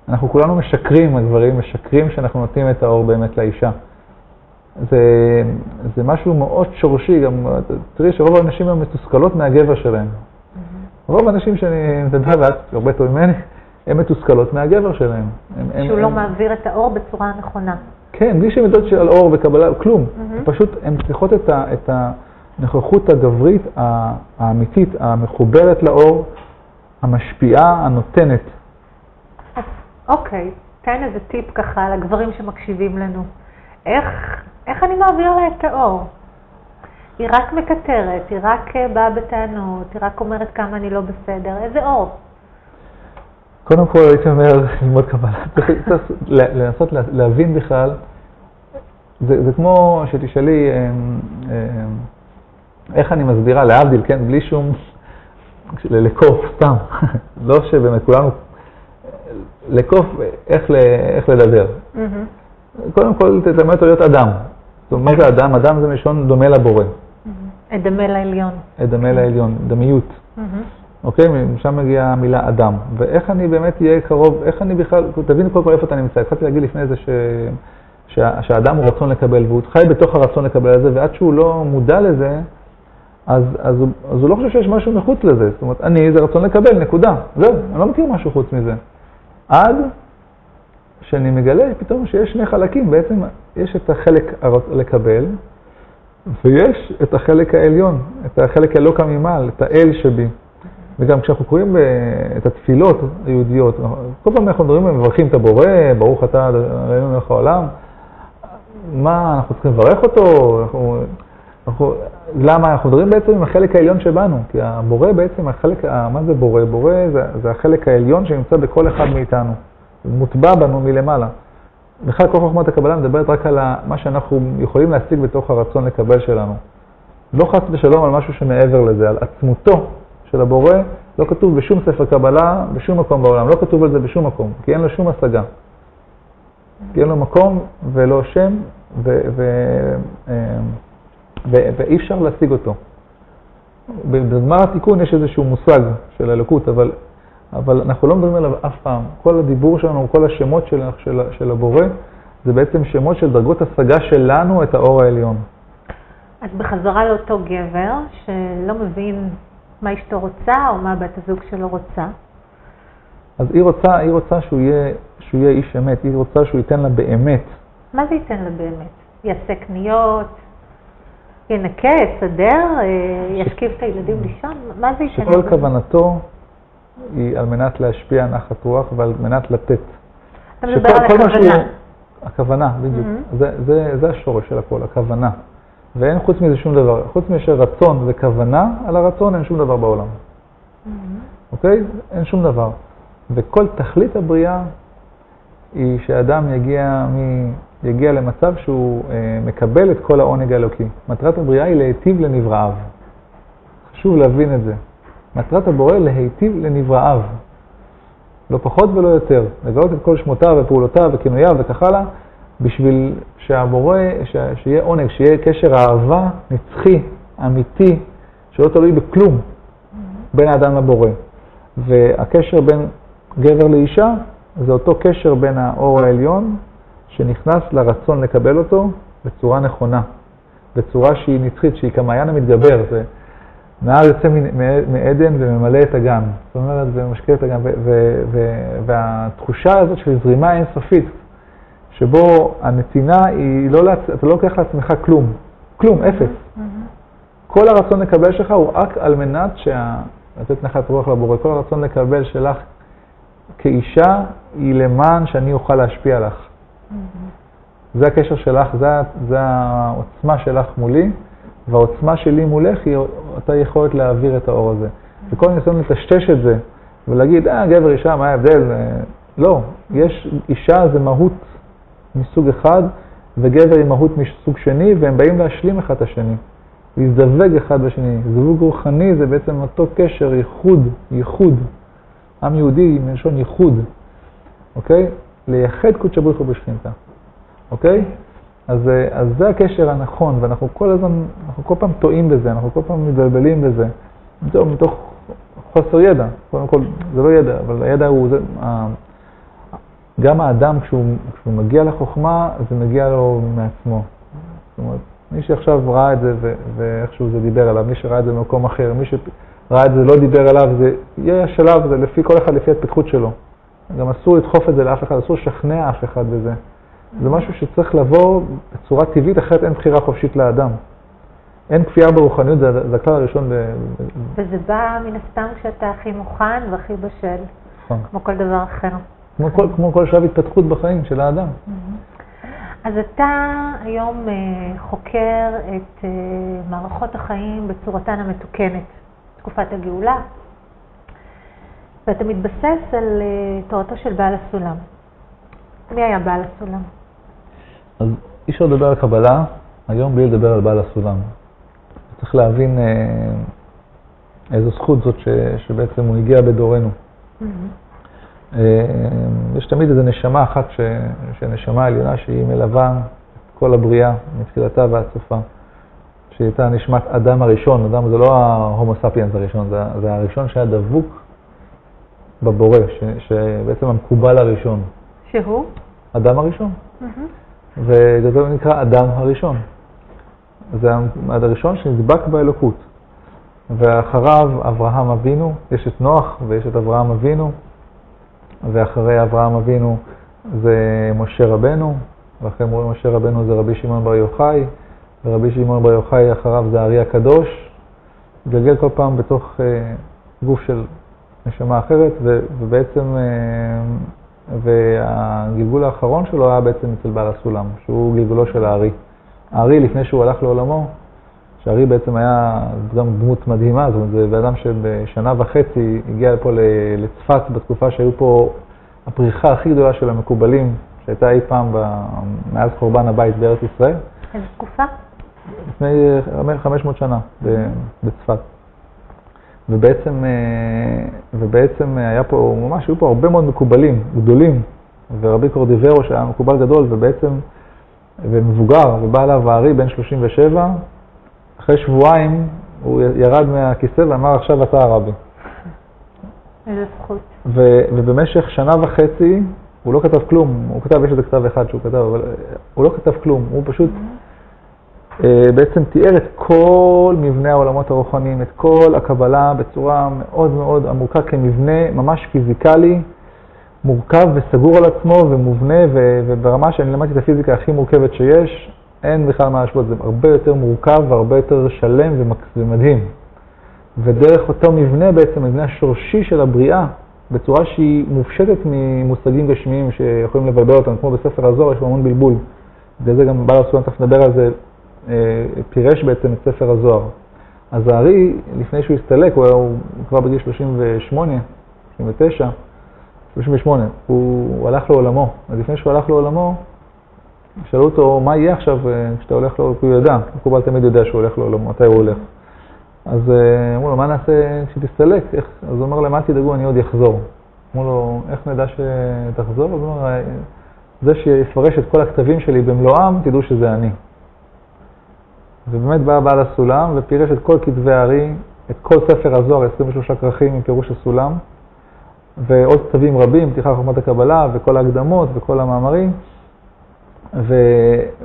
Speaker 2: אנחנו כולנו משקרים, הגברים משקרים שאנחנו נותנים את האור באמת לאישה. זה משהו מאוד שורשי, גם תראי שרוב האנשים הם מתוסכלות מהגבר שלהם. רוב האנשים שאני מדבר ואת הרבה טוב ממני, הן מתוסכלות מהגבר שלהם.
Speaker 1: שהוא לא מעביר את האור בצורה הנכונה.
Speaker 2: כן, בלי שהן יודעות על אור וקבלה, כלום. פשוט הן צריכות את הנוכחות הגברית, האמיתית, המחוברת לאור, המשפיעה, הנותנת.
Speaker 1: אוקיי, תן איזה טיפ ככה לגברים שמקשיבים לנו. איך אני מעביר לה את האור? היא רק מקטרת, היא רק באה בטענות, היא רק אומרת כמה אני לא בסדר. איזה אור?
Speaker 2: קודם כל הייתי אומר ללמוד קבלה. צריך לנסות להבין בכלל. זה כמו שתשאלי איך אני מסבירה להבדיל, כן? בלי שום לקוף, סתם. לא שבאמת כולנו לקוף איך לדבר. קודם כל תתאמן אותו להיות אדם. זאת אומרת, מה זה אדם? אדם זה מלשון דומה לבורא.
Speaker 1: דומה לעליון.
Speaker 2: דומה לעליון, דמיות. אוקיי? משם מגיעה המילה אדם. ואיך אני באמת אהיה קרוב, איך אני בכלל, תבין כל איפה אתה נמצא. התחלתי להגיד לפני זה שהאדם הוא רצון לקבל, והוא חי בתוך הרצון לקבל את זה, ועד שהוא לא מודע לזה, אז הוא לא חושב שיש משהו מחוץ לזה. זאת אומרת, אני זה רצון לקבל, נקודה. זהו, אני לא מכיר משהו חוץ מזה. עד שאני מגלה פתאום שיש שני חלקים, בעצם יש את החלק לקבל, ויש את החלק העליון, את החלק אלוקא ממעל, את האל שבי. וגם כשאנחנו קוראים את התפילות היהודיות, כל פעם אנחנו מדברים ומברכים את הבורא, ברוך אתה עלינו מלך העולם, מה, אנחנו צריכים לברך אותו? למה? אנחנו מדברים בעצם עם החלק העליון שבנו, כי הבורא בעצם, מה זה בורא? בורא זה החלק העליון שנמצא בכל אחד מאיתנו, מוטבע בנו מלמעלה. בכלל כל חוכמת הקבלה מדברת רק על מה שאנחנו יכולים להשיג בתוך הרצון לקבל שלנו. לא חס ושלום על משהו שמעבר לזה, על עצמותו של הבורא, לא כתוב בשום ספר קבלה, בשום מקום בעולם, לא כתוב על זה בשום מקום, כי אין לו שום השגה. כי אין לו מקום ולא שם, ואי אפשר להשיג אותו. בזמן התיקון יש איזשהו מושג של האלוקות, אבל אנחנו לא מדברים עליו אף פעם. כל הדיבור שלנו, כל השמות של הבורא, זה בעצם שמות של דרגות השגה שלנו את האור העליון.
Speaker 1: אז בחזרה לאותו גבר שלא מבין מה אשתו רוצה או מה בת הזוג שלו רוצה.
Speaker 2: אז היא רוצה שהוא יהיה איש אמת, היא רוצה שהוא ייתן לה באמת.
Speaker 1: מה זה ייתן לה באמת? יעשה קניות, ינקה, יסדר, ישכיב את הילדים לישון? מה זה ייתן לה?
Speaker 2: שכל כוונתו היא על מנת להשפיע נחת רוח ועל מנת לתת.
Speaker 1: אתה מדבר על הכוונה.
Speaker 2: הכוונה, בדיוק. זה השורש של הכל, הכוונה. ואין חוץ מזה שום דבר. חוץ מזה רצון וכוונה, על הרצון אין שום דבר בעולם. אוקיי? אין שום דבר. וכל תכלית הבריאה היא שהאדם יגיע למצב שהוא מקבל את כל העונג האלוקי. מטרת הבריאה היא להיטיב לנבראיו. חשוב להבין את זה. מטרת הבורא להיטיב לנבראיו. לא פחות ולא יותר. לגלות את כל שמותיו ופעולותיו וכינוייו וכך הלאה, בשביל שהבורא, שיהיה עונג, שיהיה קשר אהבה נצחי, אמיתי, שלא תלוי בכלום בין האדם לבורא. והקשר בין גבר לאישה זה אותו קשר בין האור העליון שנכנס לרצון לקבל אותו בצורה נכונה, בצורה שהיא נצחית, שהיא כמעיין המתגבר. זה נהר יוצא מעדן וממלא את הגן, זאת אומרת, ומשקיע את הגן, והתחושה הזאת של זרימה אינסופית, שבו הנתינה היא לא, אתה לא לוקח לעצמך כלום, אפס. כל הרצון לקבל שלך הוא רק על מנת לתת נחת רוח לבורא. כל הרצון לקבל שלך כאישה היא למען שאני אוכל להשפיע לך. זה הקשר שלך, זה העוצמה שלך מולי, והעוצמה שלי מולך היא אותה יכולת להעביר את האור הזה. וכל ניסיון לטשטש את זה ולהגיד, גבר אישה, מה ההבדל? לא, אישה זה מהות מסוג אחד, וגבר היא מהות מסוג שני, והם באים להשלים אחד את השני, להזדווג אחד בשני. זיווג רוחני זה בעצם אותו קשר, ייחוד. עם יהודי מלשון ייחוד, אוקיי? לייחד קודש בריך הוא בשכינתה, אוקיי? אז זה הקשר הנכון, ואנחנו כל פעם טועים בזה, אנחנו כל פעם מתבלבלים בזה, מתוך חוסר ידע. קודם כל, זה לא ידע, אבל הידע הוא, גם האדם כשהוא מגיע לחוכמה, זה מגיע לו מעצמו. זאת אומרת, מי שעכשיו ראה את זה ואיכשהו זה דיבר עליו, מי שראה את זה במקום אחר, מי שראה את זה לא דיבר עליו, זה יהיה השלב, זה לפי כל אחד, לפי התפתחות שלו. גם אסור לדחוף את זה לאף אחד, אסור לשכנע אף אחד בזה. זה משהו שצריך לבוא בצורה טבעית, אחרת אין בחירה חופשית לאדם. אין כפייה ברוחניות, זה הכלל הראשון.
Speaker 1: וזה בא מן הסתם כשאתה הכי מוכן והכי בשל,
Speaker 2: נכון.
Speaker 1: כמו כל דבר אחר.
Speaker 2: כמו כל שלב התפתחות בחיים של האדם.
Speaker 1: אז אתה היום חוקר את מערכות החיים בצורתן המתוקנת, תקופת הגאולה, ואתה מתבסס על תורתו של בעל הסולם. מי היה בעל הסולם?
Speaker 2: אז אי אפשר לדבר על קבלה היום בלי לדבר על בעל הסולם. צריך להבין איזו זכות זאת שבעצם הוא הגיע בדורנו. יש תמיד איזו נשמה אחת, שנשמה עליונה שהיא מלווה את כל הבריאה, מתחילתה ועד סופה. שהיא הייתה נשמת אדם הראשון, אדם זה לא ההומו ספיאנס הראשון, זה הראשון שהיה דבוק בבורא, שבעצם המקובל הראשון.
Speaker 1: שהוא?
Speaker 2: אדם הראשון. וזה נקרא אדם הראשון. זה הראשון שנדבק באלוקות. ואחריו אברהם אבינו, יש את נוח ויש את אברהם אבינו, ואחרי אברהם אבינו זה משה רבנו, ואחרי משה רבנו זה רבי שמעון בר יוחאי, ורבי שמעון בר יוחאי אחריו זה הארי הקדוש, גלגל כל פעם בתוך גוף של נשמה אחרת, ובעצם והגלגול האחרון שלו היה בעצם אצל בעל הסולם, שהוא גלגולו של הארי. הארי לפני שהוא הלך לעולמו, שהארי בעצם היה גם דמות מדהימה, זאת אומרת, זה באדם שבשנה וחצי הגיע פה לצפת בתקופה שהיו פה הפריחה הכי גדולה של המקובלים, שהייתה אי פעם מאז חורבן הבית בארץ ישראל.
Speaker 1: איזה תקופה?
Speaker 2: לפני 500 שנה בצפת. ובעצם היה פה, ממש היו פה הרבה מאוד מקובלים גדולים, ורבי קורדיברו שהיה מקובל גדול ומבוגר, ובא אליו הארי בן 37, אחרי שבועיים הוא ירד מהכיסא ואמר עכשיו אתה הרבי.
Speaker 1: איזה זכות.
Speaker 2: ובמשך שנה וחצי הוא לא כתב כלום, הוא כתב, יש איזה כתב אחד שהוא כתב, אבל הוא לא כתב כלום, הוא פשוט בעצם תיאר את כל מבנה העולמות הרוחניים, את כל הקבלה בצורה מאוד מאוד עמוקה כמבנה ממש פיזיקלי, מורכב וסגור על עצמו ומובנה, וברמה שאני למדתי את הפיזיקה הכי מורכבת שיש, אין בכלל מה להשוות, זה הרבה יותר מורכב והרבה יותר שלם ומדהים. ודרך אותו מבנה בעצם, מבנה השורשי של הבריאה, בצורה שהיא מופשטת ממושגים גשמיים שיכולים לבלבל אותם, כמו בספר הזוהר, יש המון בלבול. בגלל זה גם בעל הסולם תכף נדבר על זה, פירש בעצם את ספר הזוהר. אז הארי, לפני שהוא הסתלק, הוא כבר בגיל 38, 39, 38, הוא הלך לעולמו. אז לפני שהוא הלך לעולמו, שאלו אותו, מה יהיה עכשיו כשאתה הולך לעולמו? הוא ידע, מקובל תמיד יודע שהוא הולך לעולמו, מתי הוא הולך. אז אמרו לו, מה נעשה כשתסתלק? אז הוא אמר להם, אל תדאגו, אני עוד יחזור. אמרו לו, איך נדע שתחזור? אז הוא אמר, זה שיפרש את כל הכתבים שלי במלואם, תדעו שזה אני. ובאמת בא בעל הסולם ופירש את כל כתבי הארי, את כל ספר הזוהר, 23 כרכים עם פירוש הסולם, ועוד כתבים רבים, פתיחה חוכמת הקבלה וכל ההקדמות וכל המאמרים,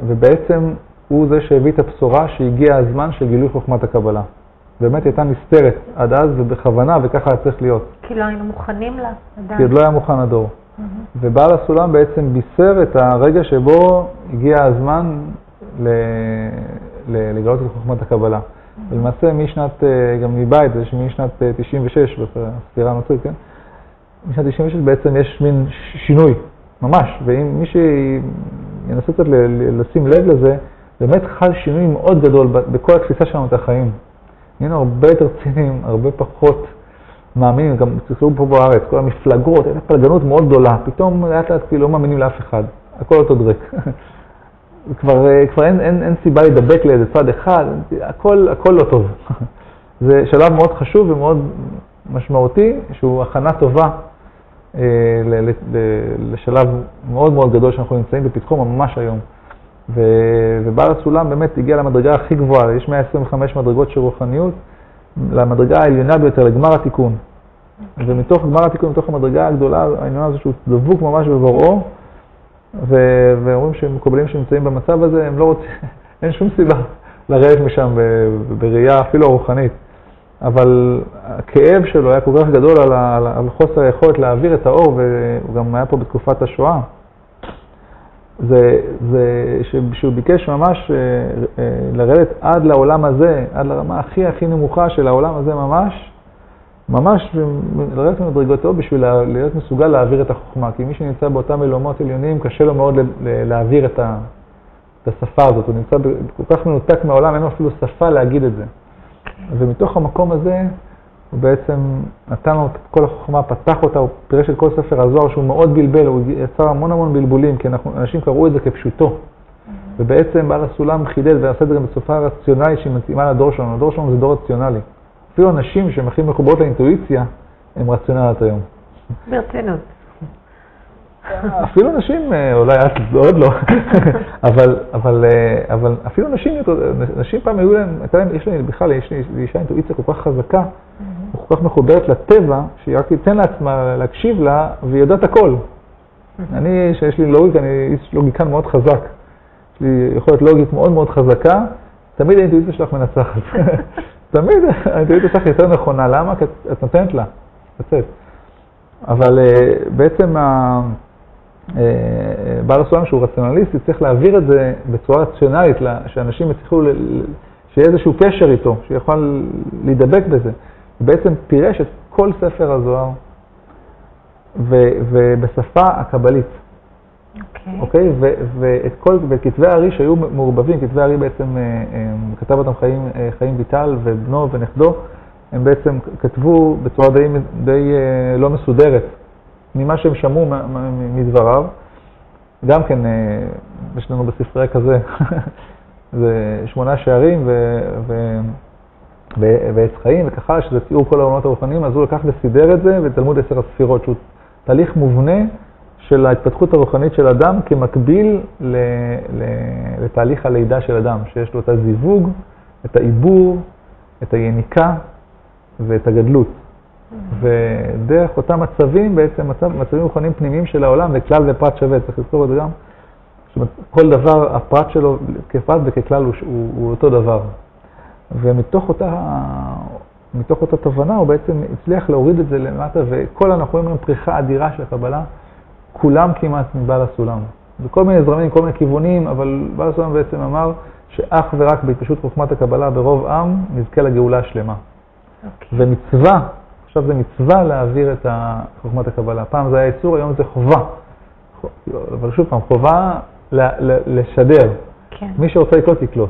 Speaker 2: ובעצם הוא זה שהביא את הבשורה שהגיע הזמן של גילוי חוכמת הקבלה. באמת הייתה נסתרת עד אז ובכוונה, וככה היה צריך להיות.
Speaker 1: כי לא היינו מוכנים לה.
Speaker 2: כי עוד לא היה מוכן הדור. ובעל הסולם בעצם בישר את הרגע שבו הגיע הזמן לגלות את חוכמת הקבלה. ולמעשה משנת, גם מבית, זה משנת 96, בספירה הנוצרית, כן? משנת 96 בעצם יש מין שינוי, ממש. ואם מי שינסה קצת לשים לב לזה, באמת חל שינוי מאוד גדול בכל התפיסה שלנו את החיים. נהיינו הרבה יותר ציניים, הרבה פחות מאמינים, גם תסתכלו פה בארץ, כל המפלגות, הייתה פלגנות מאוד גדולה, פתאום לאט לאט כאילו לא מאמינים לאף אחד, הכל אותו דרק. כבר אין סיבה לדבק לאיזה צד אחד, הכל לא טוב. זה שלב מאוד חשוב ומאוד משמעותי, שהוא הכנה טובה לשלב מאוד מאוד גדול שאנחנו נמצאים בפתחו ממש היום. ובעל הסולם באמת הגיע למדרגה הכי גבוהה, יש 125 מדרגות של רוחניות, למדרגה העליונה ביותר, לגמר התיקון. ומתוך גמר התיקון, מתוך המדרגה הגדולה, העליונה הזו שהוא דבוק ממש בבוראו, ואומרים שמקובלים שנמצאים במצב הזה, הם לא רוצים, אין שום סיבה לרדת משם בראייה אפילו רוחנית. אבל הכאב שלו היה כל כך גדול על חוסר היכולת להעביר את האור, והוא גם היה פה בתקופת השואה. זה שהוא ביקש ממש לרדת עד לעולם הזה, עד לרמה הכי נמוכה של העולם הזה ממש לרדת ממדרגתו בשביל להיות מסוגל להעביר את החוכמה. כי מי שנמצא באותם עולמות עליונים קשה לו מאוד להעביר את השפה הזאת. הוא נמצא כל כך מנותק מהעולם, אין לו אפילו שפה להגיד את זה. ומתוך המקום הזה הוא בעצם נתן לו את כל החוכמה, פתח אותה, הוא פירש את כל ספר הזוהר שהוא מאוד בלבל, הוא יצר המון בלבולים, כי אנשים קראו את זה כפשוטו. ובעצם בעל הסולם חידד ועשה את זה בשפה רציונלית שהיא מתאימה לדור שלנו. הדור שלנו זה דור רציונלי. אפילו אנשים שהם הכי מחוברות לאינטואיציה, הם רציונליות היום.
Speaker 1: ברצינות.
Speaker 2: אפילו נשים, אולי את עוד לא, אבל אפילו נשים פעם היו להם, יש לי אישה אינטואיציה כל כך חזקה, כל כך מחוברת לטבע, שהיא רק תיתן לעצמה להקשיב לה, והיא יודעת הכל. אני, שיש לי לוגיקה, אני איש לוגיקן מאוד חזק. יש לי יכולת לוגית מאוד חזקה, תמיד האינטואיציה שלך מנצחת. תמיד האינטואיציה שלך יותר נכונה. למה? כי את נותנת לה. לצאת. אבל בעצם בעל הסולם שהוא רציונליסטי צריך להעביר את זה בצורה רציונלית, שאנשים יצליחו, שיהיה איזשהו קשר איתו, שיוכל להידבק בזה. בעצם פירש את כל ספר הזוהר ובשפה הקבלית. אוקיי? וכתבי הארי שהיו מעורבבים, כתבי הארי בעצם כתב אותם חיים ויטל ובנו ונכדו, הם בעצם כתבו בצורה די לא מסודרת, ממה שהם שמעו מדבריו. גם כן, יש לנו בספרי כזה, זה 8 שערים ועץ חיים וככה, שזה תיאור כל העולמות הרוחניים, אז הוא לקח וסידר את זה, ותלמוד 10 הספירות, שהוא תהליך מובנה של ההתפתחות הרוחנית של אדם, כמקביל לתהליך הלידה של אדם, שיש לו את הזיווג, את העיבור, את היניקה ואת הגדלות. ודרך אותם מצבים, בעצם מצבים רוחניים פנימיים של העולם, וכלל ופרט שווה, צריך לזכור את זה גם. זאת אומרת, כל דבר, הפרט שלו כפרט וככלל הוא אותו דבר. ומתוך אותה תובנה הוא בעצם הצליח להוריד את זה למטה, וכל אנחנו רואים פריחה אדירה של הקבלה, כולם כמעט מבעל הסולם. בכל מיני זרמים, כל מיני כיוונים, אבל בעל הסולם בעצם אמר שאך ורק בהתפשטות חוכמת הקבלה ברוב עם נזכה לגאולה השלמה. ומצווה, עכשיו זה מצווה להעביר את חוכמת הקבלה. פעם זה היה איסור, היום זה חובה. אבל שוב פעם, חובה לשדר.
Speaker 1: כן.
Speaker 2: מי שרוצה לקלוט, יקלוט.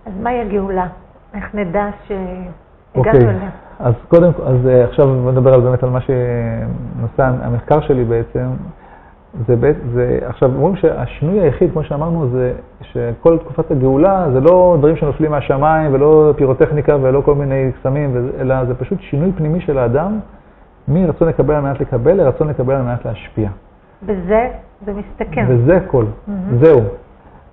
Speaker 1: אז מהי הגאולה? איך נדע שהגענו אליה?
Speaker 2: אז קודם, אז עכשיו נדבר על באמת על מה שנושא המחקר שלי בעצם. עכשיו אומרים שהשינוי היחיד, כמו שאמרנו, זה שכל תקופת הגאולה זה לא דברים שנופלים מהשמיים ולא פירוטכניקה ולא כל מיני קסמים, אלא זה פשוט שינוי פנימי של האדם מרצון לקבל על מנת לקבל לרצון לקבל על מנת להשפיע.
Speaker 1: בזה זה מסתכם.
Speaker 2: וזה כל, זהו.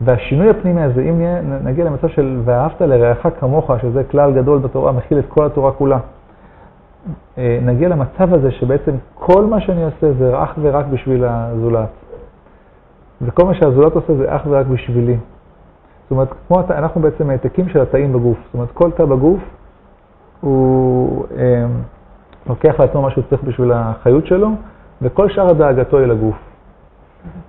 Speaker 2: והשינוי הפנימי הזה, אם נגיע למצב של ואהבת לרעך כמוך, שזה כלל גדול בתורה, מכיל את כל התורה כולה, נגיע למצב הזה שבעצם כל מה שאני עושה זה אך ורק בשביל הזולת. וכל מה שהזולת עושה זה אך ורק בשבילי. זאת אומרת, אנחנו בעצם העתקים של התאים בגוף. זאת אומרת, כל תא בגוף הוא לוקח לעצמו מה שהוא צריך בשביל החיות שלו, וכל שאר הדאגתו היא לגוף.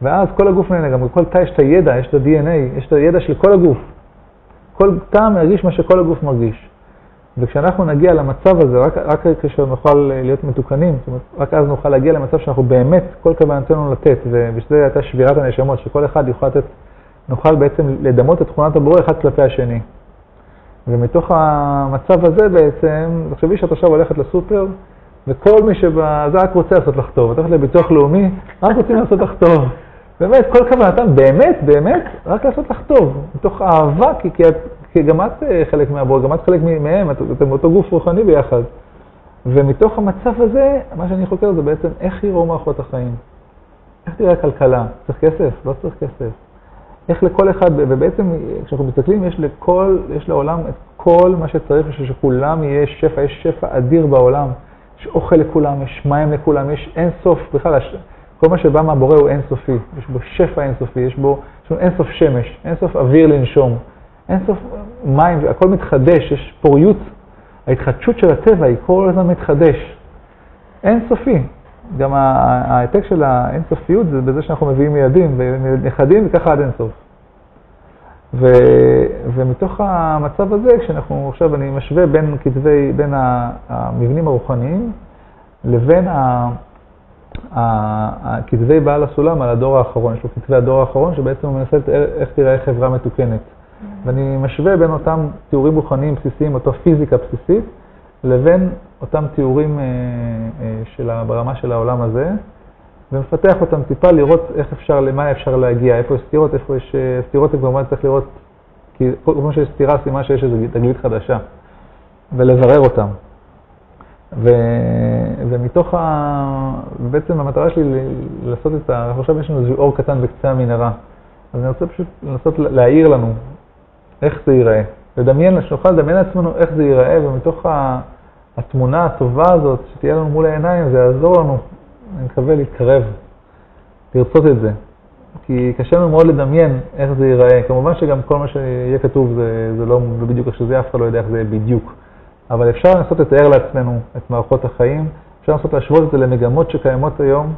Speaker 2: ואז כל הגוף נהנה, גם כל תא יש את הידע, יש את ה-DNA, יש את הידע של כל הגוף. כל תא מרגיש מה שכל הגוף מרגיש. וכשאנחנו נגיע למצב הזה, רק כשנוכל להיות מתוקנים, זאת אומרת, רק אז נוכל להגיע למצב שאנחנו באמת, כל כוונתנו לתת, ובשביל זה הייתה שבירת הנשמות, שכל אחד יוכל לתת, נוכל בעצם לדמות את תכונת הבורא אחד כלפי השני. ומתוך המצב הזה בעצם, תחשבי שאת עכשיו הולכת לסופר, וכל מי זה רק רוצה לעשות לך טוב, אתה הולכת לביטוח לאומי, רק רוצים לעשות לך טוב. באמת, כל כוונתם, באמת, רק לעשות לך טוב, מתוך אהבה, כי גם את חלק מהבורא, גם את חלק מהם, אתם באותו גוף רוחני ביחד. ומתוך המצב הזה, מה שאני חוקר זה בעצם איך יראו מערכות החיים. איך תראה כלכלה? צריך כסף? לא צריך כסף. איך לכל אחד, ובעצם כשאנחנו מסתכלים, יש לעולם את כל מה שצריך, שכולם יהיה שפע, יש שפע אדיר בעולם. יש אוכל לכולם, יש מים לכולם, יש אין סוף, בכלל, כל מה שבא מהבורא הוא אין סופי. יש בו שפע אין סופי, יש בו אין סוף שמש, אין סוף אוויר לנשום. אין סוף מים, הכל מתחדש, יש פוריות ההתחדשות של הטבע היא כל הזמן מתחדש. אין סופי. גם העתק של האינסופיות זה בזה שאנחנו מביאים ילדים ונכדים וככה עד אינסוף. ומתוך המצב הזה, כשאנחנו עכשיו, אני משווה בין המבנים הרוחניים לבין כתבי בעל הסולם על הדור האחרון. יש לו כתבי הדור האחרון שבעצם הוא מנסה איך תראה חברה מתוקנת. ואני משווה בין אותם תיאורים רוחניים בסיסיים, אותו פיזיקה בסיסית, לבין אותם תיאורים ברמה של העולם הזה, ומפתח אותם טיפה לראות למה אפשר להגיע, איפה יש סתירות, איפה יש סתירות, וכמובן צריך לראות, כי כמו שיש סתירה, סימן שיש איזו תגלית חדשה, ולברר אותם. ומתוך בעצם המטרה שלי לעשות עכשיו יש לנו איזשהו אור קטן בקצה המנהרה, אז אני רוצה פשוט לנסות להעיר לנו איך זה ייראה. שנוכל לדמיין לעצמנו איך זה ייראה, ומתוך התמונה הטובה הזאת שתהיה לנו מול העיניים, זה יעזור לנו, אני מקווה להתקרב, לרצות את זה. כי קשה לנו מאוד לדמיין איך זה ייראה. כמובן שגם כל מה שיהיה כתוב זה לא בדיוק איך שזה, אף אחד לא יודע איך זה בדיוק. אבל אפשר לנסות לתאר לעצמנו את מערכות החיים, אפשר לנסות להשוות את זה למגמות שקיימות היום,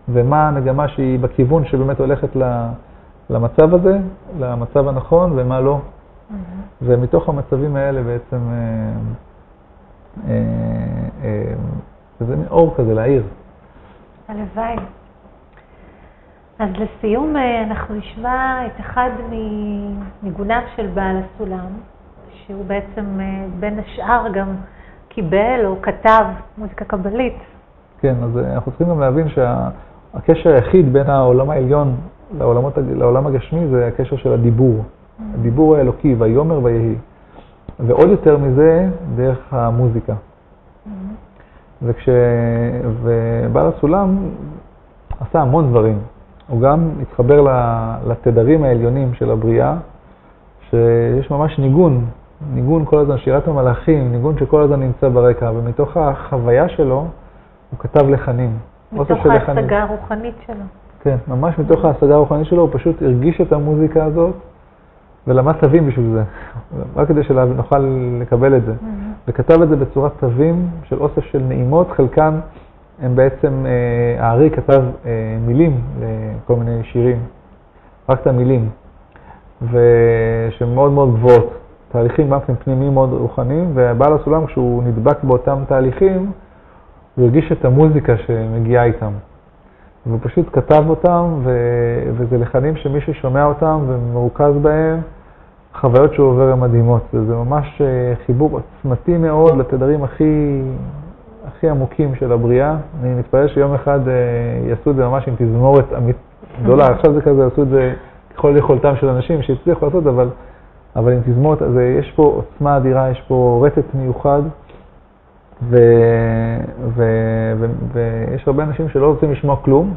Speaker 2: ומה המגמה שהיא בכיוון שבאמת הולכת למצב הזה, למצב הנכון, ומה לא. ומתוך המצבים האלה בעצם זה מין אור כזה להעיר.
Speaker 1: הלוואי. אז לסיום אנחנו נשמע את אחד מניגוניו של בעל הסולם, שהוא בעצם בין השאר גם קיבל או כתב מוזיקה קבלית.
Speaker 2: כן, אז אנחנו צריכים גם להבין שהקשר היחיד בין העולם העליון לעולם הגשמי זה הקשר של הדיבור. הדיבור האלוקי, ויאמר ויהי. ועוד יותר מזה, דרך המוזיקה. ובעל הסולם עשה המון דברים. הוא גם התחבר לתדרים העליונים של הבריאה, שיש ממש ניגון כל הזמן, שירת המלאכים, ניגון שכל הזמן נמצא ברקע, ומתוך החוויה שלו הוא כתב לחנים.
Speaker 1: מתוך ההשגה הרוחנית שלו.
Speaker 2: כן, ממש מתוך ההשגה הרוחנית שלו, הוא פשוט הרגיש את המוזיקה הזאת, ולמד תווים בשביל זה, רק כדי שנוכל לקבל את זה. וכתב את זה בצורת תווים של אוסף של נעימות, חלקן הם בעצם, הארי כתב מילים לכל מיני שירים, רק את המילים, ושהם מאוד מאוד גבוהות, תהליכים גם פנימיים מאוד רוחניים, ובעל הסולם כשהוא נדבק באותם תהליכים, הוא הרגיש את המוזיקה שמגיעה איתם. והוא פשוט כתב אותם, וזה לחנים שמי ששומע אותם ומרוכז בהם, חוויות שהוא עובר הן מדהימות. וזה ממש חיבור עצמתי מאוד לתדרים הכי עמוקים של הבריאה. אני מתפלל שיום אחד יעשו את זה ממש עם תזמורת גדולה. עכשיו זה כזה, יעשו את זה ככל יכולתם של אנשים שהצליחו לעשות, אבל עם תזמורת, אז יש פה עוצמה אדירה, יש פה רטט מיוחד. ויש הרבה אנשים שלא רוצים לשמוע כלום,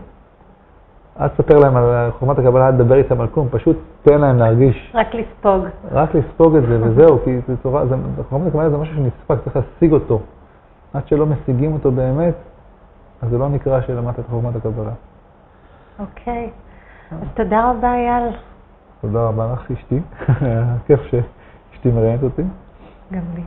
Speaker 2: אל תספר להם על חוכמת הקבלה, אל תדבר איתם על כלום, פשוט תן להם להרגיש. רק לספוג את זה וזהו, כי חוכמת הקבלה זה משהו שנספק, צריך להשיג אותו. עד שלא משיגים אותו באמת, אז זה לא נקרא שלמדת את חוכמת הקבלה.
Speaker 1: אוקיי, אז תודה רבה אייל.
Speaker 2: תודה רבה לך אשתי, כיף שאשתי מראיינת אותי.
Speaker 1: גם לי.